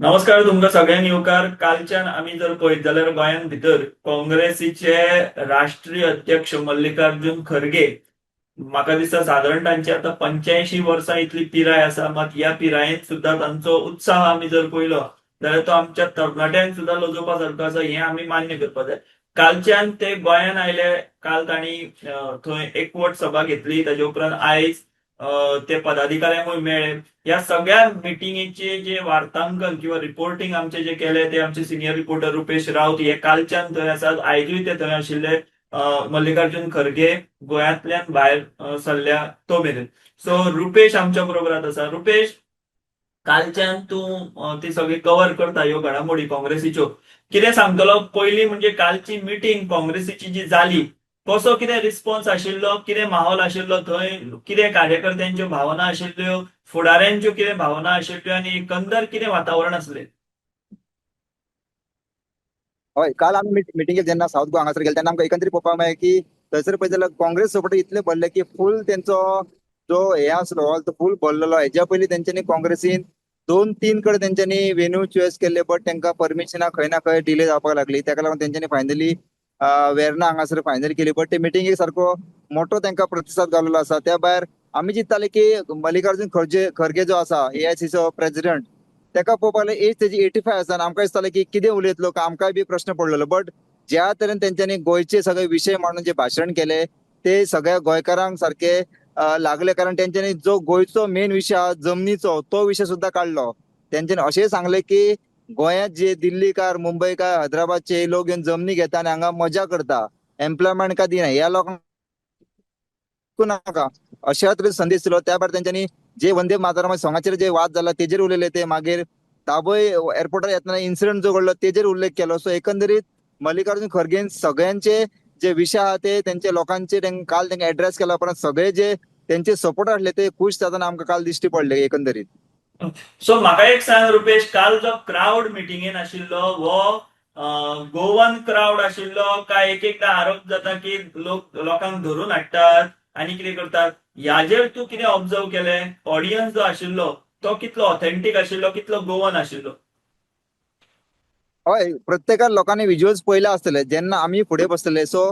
नमस्कार तुमकां सगळ्यांक येवकार. कालच्यान आमी जर पळयत जाल्यार गोंयान भितर काँग्रेसीचे राष्ट्रीय अध्यक्ष मल्लिकार्जुन खरगे, म्हाका दिसता साधारण तांची आता 85 वर्सां इतली पिराय आसा. मात ह्या पिरायेंत सुद्धा तांचो उत्साह आमी जर पळयलो जाल्यार तो आमच्या तरणाट्यांक सुद्धा लोजोवपा सारको आसा, हें आमी मान्य करपाक जाय. कालच्यान ते गोंयान आयले. काल तांणी थंय एकवट सभा घेतली. ताजे उपरांत आयज ते पदाधिकाऱ्यांकूय मेळ्ळे. या सगळ्या मिटिंगेचे जे वार्तांकन किंवा रिपोर्टिंग आमचे जे केले ते आमचे सिनियर रिपोर्टर रुपेश रावत हे कालच्यान थंय आसात. आयजूय ते थंय आशिल्ले. मल्लिकार्जुन खरगे गोंयांतल्यान भायर सरल्या तो मेरेन. सो रुपेश आमच्या बरोबर आसा. रुपेश, कालच्यान तूं ती सगळी कव्हर करता ह्यो घडामोडी काँग्रेसीच्यो. कितें सांगतलो पयलीं म्हणजे कालची मिटींग काँग्रेसीची जी जाली, कसो कितें रिस्पॉन्स आशिल्लो, कितें माहोल आशिल्लो थंय, कितें कार्यकर्त्यांच्यो भावना आशिल्ल्यो, फुडाऱ्यांच्यो कितें भावना आशिल्ल्यो आनी एकंदर कितें वातावरण आसलें? हय, काल आमी मिटिंगेक जेन्ना साऊथ गोवा हांगासर गेले तेन्ना आमकां एकंदरीत पळोवपाक मेळ्ळें की थंयसर पळयत जाल्यार काँग्रेस सपोर्टर इतले भरले की फूल तेंचो जो हे आसलो हॉल तो फूल भरलेलो. हेच्या पयलीं तेंच्यांनी काँग्रेसीन 2-3 कडे तेंच्यांनी वेन्यू चॉयस केल्ले, बट तेंकां परमिशनाक खंय ना खंय डिले जावपाक लागली. तेका लागून तेंच्यांनी फायनली वेर्ना हांगासर फायनल केली. बट ते मिटिंगेक सारको मोठो तेंकां प्रतिसाद गावलेलो आसा. त्या भायर आमी चिंत्ताले की मल्लिकार्जुन खरगे जो आसा एआयसीचो प्रेसिडेंट, तेका पळोवपाक लागल्यार एज तेजी 85 आसा आनी आमकां दिसतालें की कितें उलयतलो काय आमकांय बी प्रश्न पडलेलो. बट ज्या तरेन तेंच्यांनी गोंयचे सगळे विशय मांडून जे भाशण केले ते सगळ्या गोंयकारांक सारखे लागले. कारण तेंच्यांनी जो गोंयचो मेन विशय आहा जमनीचो तो विशय सुद्धा काढलो. तेंच्यांनी अशेंय सांगले की गोंयांत जे दिल्लीकार, मुंबईकार, हैदराबादचे लोक येवन जमनी घेता आनी हांगा मजा करता, एम्प्लॉयमेंट काय दिना, ह्या लोकांक नाका अशा तरेन संदेश दिलो. त्या भायर तेंच्यांनी जे वंदे मातरम सॉंगाचेर जे वाद जाला तेजेर उलयले. ते मागीर दाबोय एअरपोर्टार येतना इन्सिडेंट जो घडलो तेजेर उल्लेख केलो. सो एकंदरीत मल्लिकार्जुन खरगेन सगळ्यांचे जे विशय आहा ते तेंचे लोकांचे काल तेंका एड्रेस केला. पण सगळे जे तेंचे सपोर्टर आसले ते खुश जाताना आमकां काल दिश्टी पडले एकंदरीत. सो म्हाका एक सांग रुपेश, काल जो क्राऊड मिटिंगेन आशिल्लो हो गोवन क्राऊड आशिल्लो काय एक एकदा आरोप जाता की लोकांक धरून हाडटात आनी कितें करतात, ह्याचेर तूं कितें ऑब्जर्व केलें? ऑडियन्स जो आशिल्लो तो कितलो ऑथेंटीक आशिल्लो, कितलो गोवन आशिल्लो? हय, प्रत्येकान लोकांनी विज्युअल्स पळयले आसतले जेन्ना आमी फुडें बसलेले. सो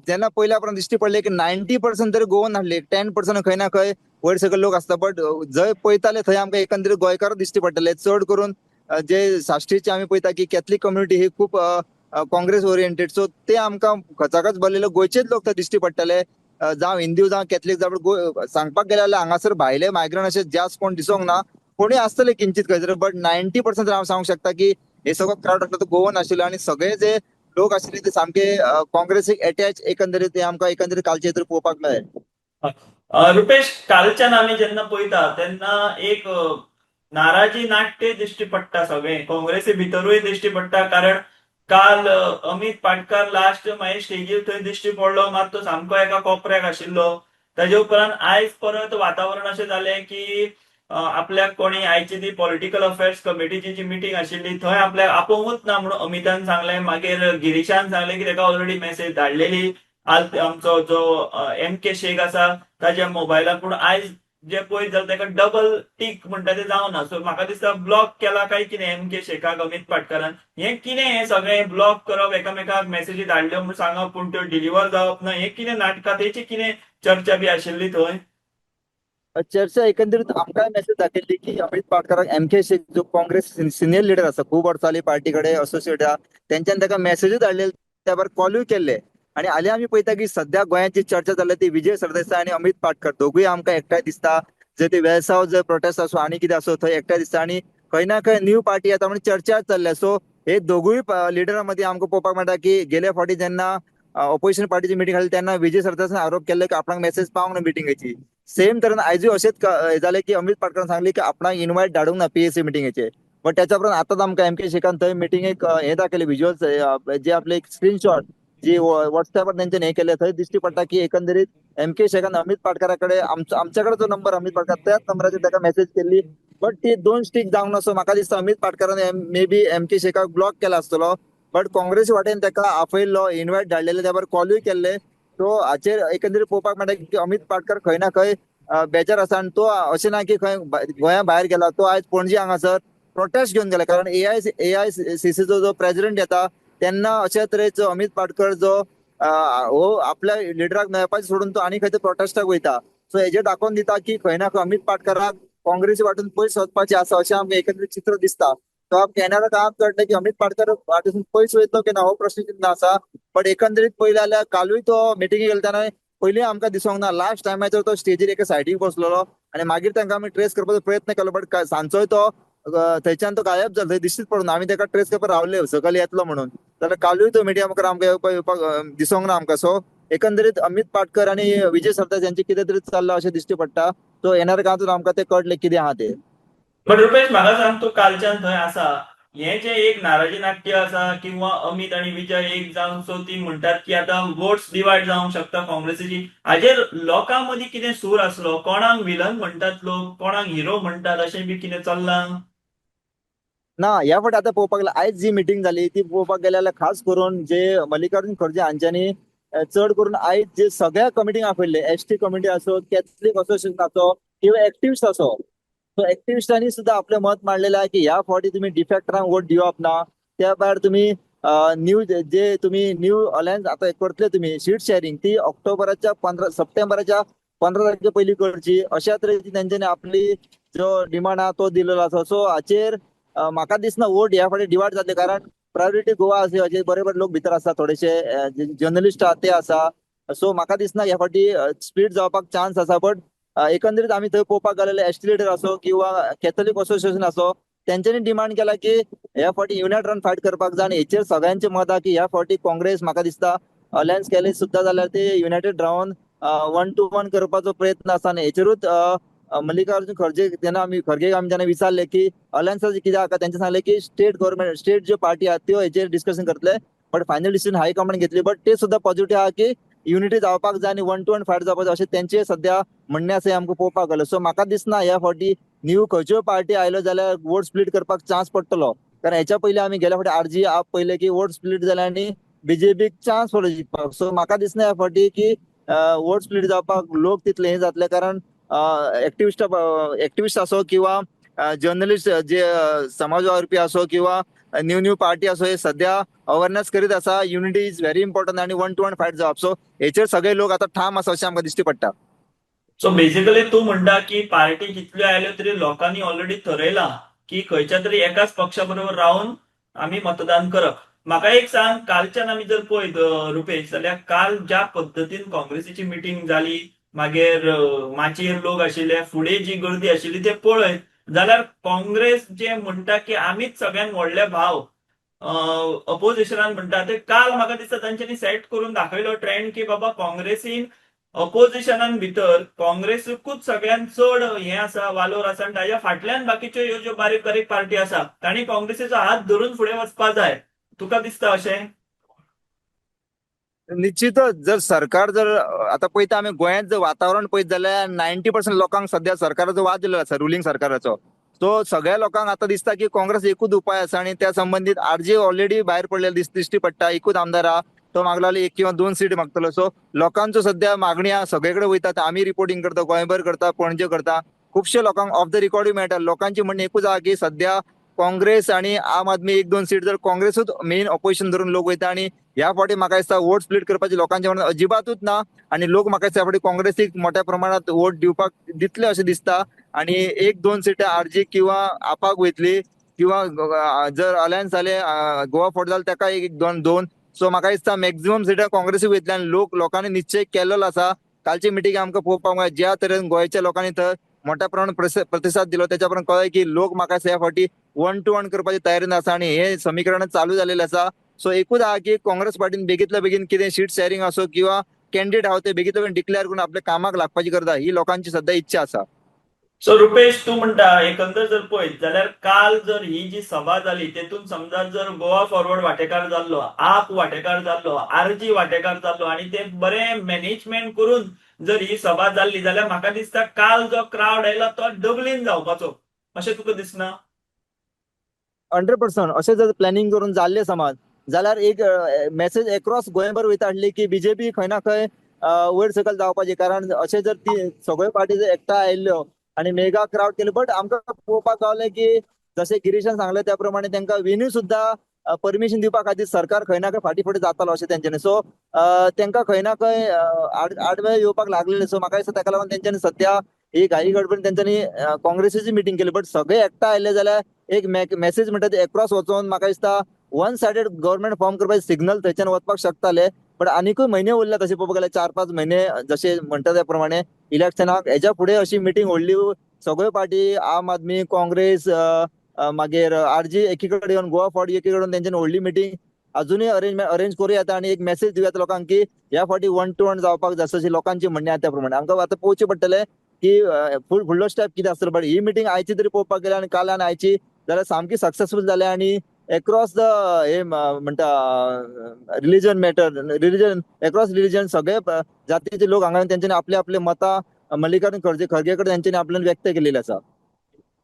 जेन्ना पयल्या उपरांत दिश्टी पडले की 90% तरी गोवन हाडले, 10% खंय ना खंय वयर सकयल लोक आसता. बट जंय पळयताले थंय आमकां एकंदरीत गोंयकार दिश्टी पडटले. चड करून जे साश्टीचे आमी पळयता की कॅथलीक कम्युनिटी ही खूब काँग्रेस ओरिएंटेड. सो ते आमकां खचाखच भरलेले गोंयचेच लोक थंय दिश्टी पडटले. जावं हिंदू जावं कॅथलीक जावं. सांगपाक गेले जाल्यार हांगासर भायले मायग्रंट अशे जास्त कोण दिसोंक ना. कोणी आसतले किंचित खंय तरी, बट 90% हांव सांगूंक शकता की हे सगळो क्राऊड आसलो तो गोवन आशिल्लो. आनी सगळे जे लोक आशिल्ले ते सामके काँग्रेसीक अटॅच एकंदरीत ते आमकां एकंदरीत कालचे हेतूर पळोवपाक मेळ्ळें. रुपेश, कालच्यान आमी जेन्ना पळयता तेन्ना एक नाराजी नाट्य दिश्टी पडटा सगळे काँग्रेसी भितरूय दिश्टी पडटा. कारण काल अमित पाटकर लास्ट मागीर स्टेजीर थंय दिश्टी पडलो, मात तो सामको एका कोपऱ्याक आशिल्लो. ताजे उपरांत आयज परत वातावरण अशें जालें की आपल्याक कोणी आयची ती पॉलिटिकल अफेअर्स कमिटीची जी मिटींग आशिल्ली थंय आपल्याक आपोवंक ना म्हणून अमितान सांगलें. मागीर गिरीशान सांगलें की ताका ऑलरेडी मेसेज धाडलेली. आज आमचो जो एम के शेख आसा ताच्या मोबायलार. पूण आयज जे पळयत जाल्यार ताका डबल टीक म्हणटा ते जावना. सो म्हाका दिसता ब्लॉक केला काय कितें एम के शेखाक अमित पाटकरान. हें कितें हें सगळें ब्लॉक करप, एकामेकाक मेसेजी धाडल्यो म्हणून सांगप पूण त्यो डिलिव्हर जावप ना, हें कितें नाटकां, तेची कितें चर्चा बी आशिल्ली थंय? चर्चा एकंदरीत आमकां मेसेज दाखयल्ली की अमित पाटकराक एमके शेख जो काँग्रेस सिनियर लिडर आसा, खूब वर्सां जाली पार्टी कडेन असोसिएट आहा, तेंच्यांनी ताका मेसेजूय धाडलेले, त्या भायर कॉलूय केल्ले. आनी हालीं आमी पळयता की सध्या गोंयांत जी चर्चा जाल्या ती विजय सरदेसाय आनी अमित पाटकर दोगूय आमकां एकठांय दिसता. जर ते वेळसाव जर प्रोटेस्ट आसूं आनी कितें आसूं थंय एकठांय दिसता. आनी खंय ना खंय न्यू पार्टी येता म्हणून चर्चा चल्ल्या. सो हे दोगूय लिडरां मदीं आमकां पळोवपाक मेळटा की गेल्या फावटी जेन्ना ऑपोजिशन पार्टीची मिटींग जाली तेन्ना विजय सरदेसायान आरोप केल्लो की आपणाक मेसेज पावंक ना मिटिंगेची. सेम तरेन आयजूय अशेंच जालें की अमित पाटकरान सांगलें की आपणाक इन्वायट धाडूंक ना पीएसी मिटिंगेचे. बट त्याच्या उपरांत आतांच आमकां एमके शेखान थंय मिटिंगेक हे दाखयले विज्युअल्स, जे आपले स्क्रीनशॉट जी व्हॉट्सअपार तेंच्यांनी हे केले. थंय दिश्टी पडटा की एकंदरीत एमके शेखान अमित पाटकरा कडेन आमच्या कडेन जो नंबर अमित पाटकर त्याच नंबराचेर ताका मेसेज केल्ली. बट ती 2 स्टीक जावंक ना. सो म्हाका दिसता अमित पाटकरान मे बी एमके शेखाक ब्लॉक केला आसतलो. बट काँग्रेसी वाटेन ताका आपयल्लो, इन्वायट धाडलेले, त्या भायर कॉलूय केल्ले. सो हाचेर एकंदरीत पळोवपाक मेळटा की अमित पाटकर खंय ना खंय बेजार आसा. आनी तो अशें ना की खंय गोंया भायर गेला, तो आयज पणजी हांगासर प्रोटेस्ट घेऊन गेला, कारण AICC जो प्रेसिडेंट येता त्यांना अशा तरेचो अमित पाटकर जो हो आपल्या लिडराक मेळपाचे सोडून तो आनी खंय तरी प्रोटेस्टाक वयता. सो हेजे दाखोवन दिता की खंय ना खंय अमित पाटकराक काँग्रेसी वाटून पयस वचपाचे आसा अशें आमकां एकंदरीत चित्र दिसता. तो आमकां केन्ना काम कळटा की अमित पाटकर वाटेसून पयस वयतलो की ना हो प्रश्न चिन्ह आसा. बट एकंदरीत पयले जाल्यार कालूय तो मिटिंगेक गेलो तेन्ना पयलीं आमकां दिसूंक ना, लास्ट टायमाचेर तो स्टेजीर एका सायडीक बसलेलो आनी मागीर तांकां आमी ट्रेस करपाचो प्रयत्न केलो, बट सांजचोय तो थंयच्यान तो गायब जालो, थंय दिश्टीच पडना. आमी ताका ट्रेस करपाक रावले सकयल येतलो म्हणून, जाल्यार कालूय तो मिडिया मुखार आमकां येवपाक दिसूंक ना आमकां. सो एकंदरीत अमित पाटकर आणि विजय सरदेसाय यांचे कितें तरी चल्लां अशें दिश्टी पडटा. सो येणाऱ्या काळातून आमकां ते कळटलें कितें आहा तें. पण रुपेश म्हाका सांग, तूं कालच्यान थंय आसा, हे जे एक नाराजी नाट्य आसा किंवा अमित आणि विजय एक जावन सो ती म्हणटात की आता वोट्स डिवायड जावंक शकता काँग्रेसीची, हाजेर लोकां मदीं कितें सूर आसलो? कोणाक विलन म्हणटात लोक, कोणाक हिरो म्हणटात, अशें बी कितें चल्लां? ना, ह्या फावटी आता पळोवपाक गेल्यार आयज जी मिटींग जाली ती पळोवपाक गेल्यार खास करून जे मल्लिकार्जुन खरगे हांच्यांनी चड करून आयज जे सगळ्या कमिटींक आपयल्ले, ST कमिटी आसो, कॅथलीक असोसिएशन आसो किंवा एक्टिव्हिस्ट आसो, सो एक्टिव्हिस्टांनी सुद्धा आपलें मत मांडलेलें आहे की ह्या फावटी तुम्ही डिफेक्टरांक वोट दिवप ना. त्या भायर तुम्ही न्यू जे तुम्ही न्यू अलायन्स आता करतले, तुम्ही सीट शेअरिंग ती सप्टेंबराच्या 15 तारखे पयलीं करची, अशा तरेची तेंच्यांनी आपली जो डिमांड आहा तो दिलेलो आसा. सो हाचेर म्हाका दिसना वोट ह्या फावटी डिवायड जातले, कारण प्रायोरिटी गोवा असे अशे बरे बरे लोक भितर आसा, थोडेशे जर्नलिस्ट आहात ते आसा. सो म्हाका दिसना ह्या फावटी स्प्लिट जावपाक चान्स आसा. बट एकंदरीत आमी थंय पळोवपाक गेलेले ST लिडर असो किंवा कॅथलिक असोसिएशन असो, तेंच्यांनी डिमांड केला की ह्या फावटी युनायट रावन फायट करपाक जाय, आनी हेचेर सगळ्यांचे मत आहा की ह्या फावटी काँग्रेस म्हाका दिसता अलायन्स केले सुद्धा जाल्यार ते युनायटेड रावन 1-to-1 करपाचो प्रयत्न आसा. आनी हेचेरूच मल्लिकार्जुन खरगे आमी जेन्ना विचारले की अलायन्साचे कितें आहा, तेंचे सांगले की स्टेट ज्यो पार्टी आहात त्यो हेचेर डिस्कशन करतले, बट फायनल डिसिजन हायकमांड घेतली. बट ते सुद्धा पॉझिटिव्ह आहा की युनिटी जावपाक जाय आनी 1-to-1 फायट जावपाक जाय अशें तेंचे सध्या म्हणणे आसा, आमकां पळोवपाक गेलो. सो म्हाका दिसना ह्या फावटी न्यू खंयच्यो पार्टी आयल्यो जाल्यार वोट स्प्लिट करपाक चान्स पडटलो, कारण हेच्या पयलीं आमी गेल्या फावटी RG आप पयले की वोट स्प्लिट जाले आनी BJPक चान्स पडलो जिखपाक. सो म्हाका दिसना ह्या फावटी की वोट स्प्लिट जावपाक लोक तितले हे जातले, कारण एक्टिव्हिस्ट असो किंवा जर्नलिस्ट जे समाज वावरपी असो किंवा न्यू पार्टी असो, हे सध्या अवेअरनेस करीत आसा युनिटी इज व्हेरी इम्पॉर्टंट आणि 1-to-1 फायट जावप. सो हेचेर सगळे लोक आता ठाम आसा अशें आमकां दिश्टी पडटा. सो बेसिकली तू म्हणटा की पार्टी कितल्यो आयल्यो तरी लोकांनी ऑलरेडी ठरयला की खंयच्या तरी एकाच पक्षा बरोबर रावन आमी मतदान करप. म्हाका एक सांग, कालच्यान आमी जर पळयत रुपेश, जाल्यार काल ज्या पद्दतीन काँग्रेसीची मिटींग जाली, मागीर माचयेर लोक आशिल्ले, फुडें जी गर्दी आशिल्ली ते पळयत, जाल्यार काँग्रेस जे म्हणटा की आमीच सगळ्यात व्हडले भाव, अपोजिशनान म्हणटा ते, काल म्हाका दिसता तांच्यांनी सेट करून दाखयलो ट्रेंड की बाबा काँग्रेसीन अपोजिशनान भितर काँग्रेसूकूच सगळ्यात चड हे आसा, वालोर आसा, आनी ताच्या फाटल्यान बाकीच्यो ह्यो ज्यो बारीक बारीक पार्टी आसा तांणी काँग्रेसीचो हात धरून फुडें वचपाक जाय. तुका दिसता अशें? निश्चितच जर सरकार जर आता पळयता आमी गोंयांत जर वातावरण पळयत जाल्यार 90% लोकांक सध्या सरकाराचो वाद दिल्लो आसा, रुलिंग सरकाराचो. सो सगळ्या लोकांक आता दिसता की काँग्रेस एकूच उपाय आसा, आणि त्या संबंधित RG ऑलरेडी भायर पडलेलो दिश्टी पडटा. एकूच आमदार आहा, तो मागला 1 किंवा 2 सीट मागतलो. सो लोकांचो सध्या मागणी आहा, सगळे कडेन वयतात. आमी रिपोर्टिंग करता, गोंयभर करता, पणजे करता, खुबशे लोकांक ऑफ द रिकॉर्डूय मेळटा. लोकांची म्हणणी एकूच आहा की सध्या काँग्रेस आणि आम आदमी 1-2 सीट जर काँग्रेसूच मेन ऑपोजिशन धरून लोक वयता, आणि ह्या फावटी म्हाका दिसता वोट स्प्लिट करपाची लोकांच्या मनात अजिबातूच ना. आणि लोक म्हाका दिसता ह्या फावटी काँग्रेसीक मोठ्या प्रमाणात वोट दिवपाक दितले अशें दिसता. आणि 1-2 सिटां RG किंवा आपाक वयतली, किंवा जर अलायन्स जाले गोवा फोर्ट जाले ताका 1-2. सो म्हाका दिसता मॅक्झिमम सिटां काँग्रेसीक वयतली, आनी लोकांनी निश्चय केलेलो आसा. कालची मिटींग आमकां पळोवपाक मेळ्ळें, ज्या तरेन गोंयच्या लोकांनी थंय मोठ्या प्रमाणात प्रतिसाद दिलो, त्याच्या प्रमाण कळ्ळें की लोक म्हाका दिसता ह्या फावटी 1-to-1 करपाची तयारीन आसा, आणि हे समीकरण चालू जालेले आसा. सो एकूच आहा की काँग्रेस पार्टीन बेगीतल्या बेगीन कितें सीट शेअरिंग असो किंवा कॅन्डिडेट आहा ते बेगीतल्या बेगीन डिक्लेअर करून आपल्या कामाक लागपाची गरज ही लोकांची सध्या इच्छा आसा. सो रुपेश, तू म्हणटा एकंदर जर पळयत जाल्यार काल जर ही जी सभा जाली तेतून समजा जर गोवा फॉरवर्ड वांटेकार जाल्लो, आप वांटेकार जाल्लो, RG वांटेकार जाल्लो, आणि ते बरें मॅनेजमेंट करून जर ही सभा जाल्ली, जाल्यार म्हाका दिसता काल जो क्रावड आयला तो डबलीन जावपाचो, अशें तुका दिसना? 100% अशें जर प्लॅनिंग करून जाल्ले समाज, जाल्यार एक मेसेज अक्रॉस गोंयभर वयता आसली की BJP खंय ना खंय वयर सकयल जावपाची. कारण अशें जर ती सगळ्यो पार्टी जर एकठांय आयल्यो आणि मेगा क्राउड केले, बट आमकां पळोवपाक गावलें की जसे गिरीशान सांगले त्या प्रमाणे त्यांना वेन्यू सुद्धा परमिशन दिवपा खातीर सरकार खंय ना खंय फाटी फुडें जातालो अशें तेंच्यांनी. सो त्यांना खंय ना खंय आडवे येवपाक लागलेले. सो म्हाका दिसता ताका लागून तेंच्यांनी सध्या ही घाई गडबडीन तेंच्यांनी काँग्रेसीची मिटींग केली. बट सगळे एकठांय आयले जाल्यार एक मेसेज म्हणटा ती एक्रॉस वचोन म्हाका दिसता वन सायडेड गव्हर्नमेंट फॉर्म करपाचे सिग्नल थंयच्यान वचपाक शकताले. बट आनीकूय म्हयने उरले तशें पळोवपाक गेल्यार 4-5 म्हयने जशे म्हणटा त्या प्रमाणे इलेक्शनाक. हेच्या फुडें अशी मिटींग व्हडली सगळ्यो पार्टी आम आदमी काँग्रेस मागीर आरजी एकीकडे येवन गोवा फावटी एकीकडे येवन तेंच्यांनी व्हडली मिटींग अजूनय अरेंज करूं येता आनी एक मेसेज दिवया लोकांक की ह्या फावटी 1 to 1 जावपाक जाय अशी लोकांची म्हणणी आहा त्या प्रमाणे. आमकां आतां पळोवचें पडटलें की फुडलो स्टेप कितें आसतलो. बट ही मिटींग आयची तरी पळोवपाक गेल्यार आनी काल आनी आयची जाल्यार सामकी सक्सेसफूल जाल्या आणि एक्रॉस द हे म्हणटा religion matter religion across religion सगळे जातीचे लोक हांगा तेंच्यांनी आपले आपले मतां मल्लिकार्जुन खरगे कडेन तेंच्यांनी आपल्यान व्यक्त केलेली आसा.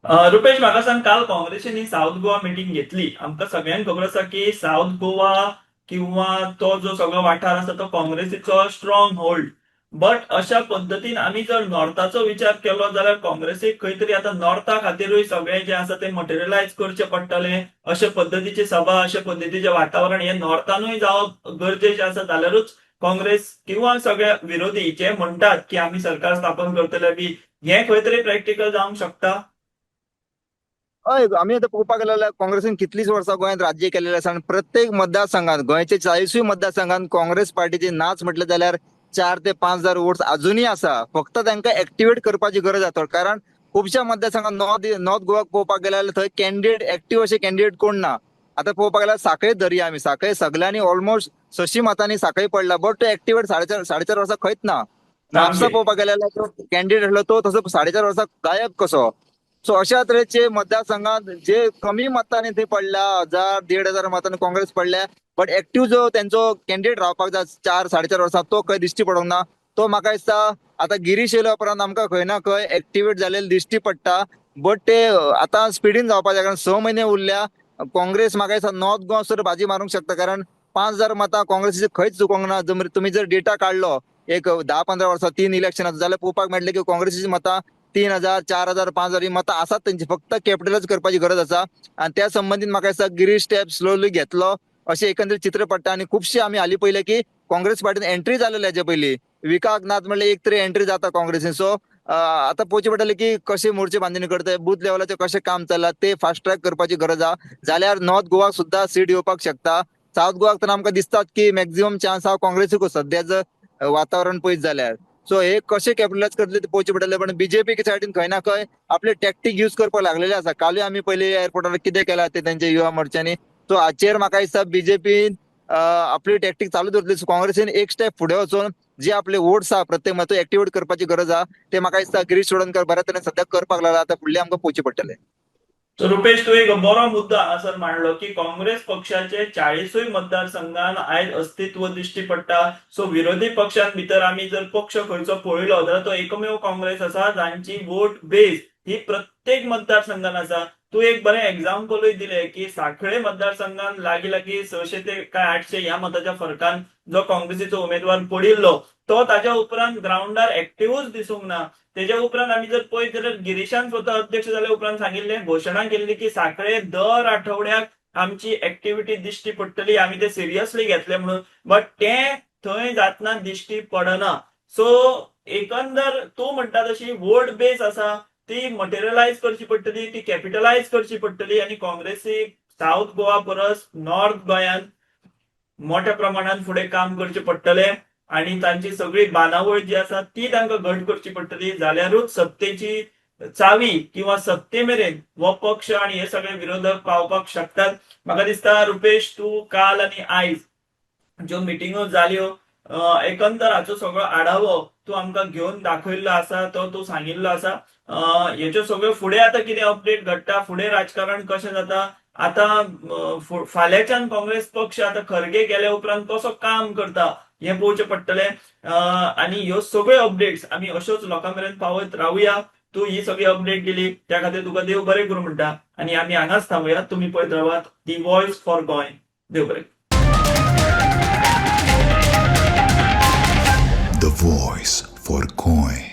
रुपेश, म्हाका सांग, काल काँग्रेसीन ही साऊथ गोवा मिटींग घेतली. आमकां सगळ्यांक खबर आसा की साऊथ गोवा किंवा तो जो सगळो वाठार आसा तो काँग्रेसीचो स्ट्रॉंग होल्ड. बट अशा पद्दतीन आमी जर नॉर्थाचो विचार केलो जाल्यार काँग्रेसीक खंय तरी आतां नॉर्था खातीरूय सगळें जें आसा तें मटेरियलायज करचें पडटलें. अशे पद्दतीची सभा अशे पद्दतीचें वातावरण हें नॉर्थानूय जावप गरजेचें आसा. जाल्यारूच काँग्रेस किंवा सगळे विरोधी जे म्हणटात की आमी सरकार स्थापन करतले बी, हें खंय तरी प्रॅक्टिकल जावंक शकता. हय, आमी आतां पळोवपाक गेले जाल्यार काँग्रेसीन कितलींच वर्सां गोंयांत राज्य केलेलें आसा. आनी प्रत्येक मतदारसंघात गोंयचे 40 मतदारसंघात काँग्रेस पार्टीची नाच म्हटलें जाल्यार 4 ते 5 हजार वोट्स अजूनय आसा. फक्त तांकां एक्टिवेट करपाची गरज आसा. कारण खुबश्या मतदारसंघात नॉर्थ गोवाक पळोवपाक गेले जाल्यार थंय कॅन्डिडेट एक्टिव्ह अशे कॅन्डिडेट कोण ना. आतां पळोवपाक गेल्यार सांखळे धरया आमी, सांखळे सगळ्यांनी ऑलमोस्ट 600 मतांनी सांखळे पडला. बट तो एक्टिवेट 4.5 वर्सां खंयच ना. म्हापसा पळोवपाक गेले जाल्यार तो कॅन्डिडेट आसलो तो तसो 4.5 वर्सां गायब कसो. सो अशा तरेचे मतदारसंघात जे कमी मतांनी थंय पडल्या 1000-1500 मतांनी काँग्रेस पडल्या. बट एक्टिव्ह जो त्यांचो कॅन्डिडेट रावपाक जाय 4-4.5 वर्सां तो खंय दिश्टी पडोंक ना. तो म्हाका दिसता आतां गिरीश येयल्या उपरांत आमकां खंय ना खंय एक्टिवेट जालेले दिश्टी पडटा. बट ते आतां स्पिडीन जावपाक जाय. कारण 6 म्हयने उरल्या. काँग्रेस म्हाका दिसता नॉर्थ गोवा सुद्दां बाजी मारूंक शकता. कारण 5000 मतां काँग्रेसीची खंयच चुकोंक ना. तुमी जर डेटा काडलो एक 10-15 वर्सां 3 इलेक्शनां जाल्यार पळोवपाक मेळटलें की काँग्रेसीची मतां 3000, 4000, 5000 ही मतां आसात तेंची. फक्त कॅपिटलायज करपाची गरज आसा. आनी त्या संबंधीत म्हाका दिसता गिरीश स्टेप स्लोली घेतलो अशें एकंदरीत चित्र पडटा. आनी खुबशे आमी हालीं पयले की काँग्रेस पार्टीन एंट्री जालेले हेजे पयलीं विकाक नाथ म्हणल्यार एक तरी एंट्री जाता काँग्रेसीन. सो आतां पळोवचें पडटलें की कशे मोर्चे बांदणी करता, बूथ लेवलाचेर कशें काम चल्लां ते फास्ट ट्रॅक करपाची गरज आहा. जाल्यार नॉर्थ गोवाक सुद्दां सीट येवपाक शकता. साऊथ गोवाक तर आमकां दिसतात की मॅक्झिमम चान्स आहा काँग्रेसीकूच सध्याचं वातावरण पळयत जाल्यार. सो हे कशें कॅपिटलायज करतले ते पळोवचें पडटलें. पण बीजेपी सायडीन खंय ना खंय आपले टॅक्टीक यूज करपाक लागलेले आसा. कालूय आमी पयले एअरपोर्टार कितें केलां ते तेंच्या युवा मोर्चांनी. सो हाचेर म्हाका दिसता बीजेपीन आपली टॅक्टीक चालू दवरतली. काँग्रेसीन एक स्टेप फुडें वचून जे आपले वोट्स आहा प्रत्येक मत एक्टिवेट करपाची गरज आहा. ते म्हाका दिसता गिरीश चोडणकर बऱ्या तरेन सध्या करपाक लागला. आतां फुडलें आमकां पळोवचें पडटलें. तर रुपेश, तू एक बरो मुद्दो हांगासर मांडलो की काँग्रेस पक्षाचे 40 मतदारसंघात आयज अस्तित्व दिश्टी पडटा. सो विरोधी पक्षां भितर आमी जर पक्ष खंयचो पळयलो जाल्यार तो एकमेव काँग्रेस आसा जांची वोट बेस ही प्रत्येक मतदारसंघात आसा. तू एक बरें एक्झाम्पलूय दिलें की सांखळे मतदारसंघात लागीं 600 ते काय 800 ह्या मताच्या फरकान जो काँग्रेसीचो उमेदवार पडिल्लो तो ताच्या उपरांत ग्राउंडार एक्टिव्हच दिसूंक ना. तेच्या उपरांत आमी जर पळयत जाल्यार गिरीशान स्वता अध्यक्ष जाल्या उपरांत सांगिल्लें, घोशणा केल्ली की सांखळे दर आठवड्याक आमची एक्टिव्हिटी दिश्टी पडटली, आमी ते सिरियसली घेतले म्हणून. बट तें थंय जातना दिश्टी पडना. सो एकंदर तूं म्हणटा तशी वोट बेस आसा ती मटेरियलायज करची पडटली, ती कॅपिटलायज करची पडटली. आनी काँग्रेसीक साऊथ गोवा परस नॉर्थ गोंयांत मोठ्या प्रमाणात फुडें काम करचें पडटलें. आणि तांची सगळी बांदावळ जी आसा ती तांकां घट करची पडटली. जाल्यारूच सत्तेची चावी किंवा सत्ते मेरेन हो पक्ष आणि हे सगळे विरोधक पावपाक शकतात. म्हाका दिसता रुपेश, तू काल आणि आयज ज्यो मिटिंगो जाल्यो एकंदर हाचो सगळो आढावो तू आमकां घेवन दाखयल्लो आसा, तो तू सांगिल्लो आसा. हेच्यो सगळ्यो फुडें आतां कितें अपडेट घडटा, फुडें राजकारण कशें जाता, आतां फाल्यांच्यान काँग्रेस पक्ष आतां खरगे गेल्या उपरांत कसो काम करता हें पळोवचें पडटलें. आनी ह्यो सगळ्यो अपडेट्स आमी अश्योच लोकां मेरेन पावयत रावया. तू ही सगळी अपडेट दिली त्या खातीर तुका देव बरें करूं म्हणटा. आनी आमी हांगाच थांबया. तुमी पळयत रावात दी व्हॉइस फॉर गोंय. देव बरें. The Voice for Goy.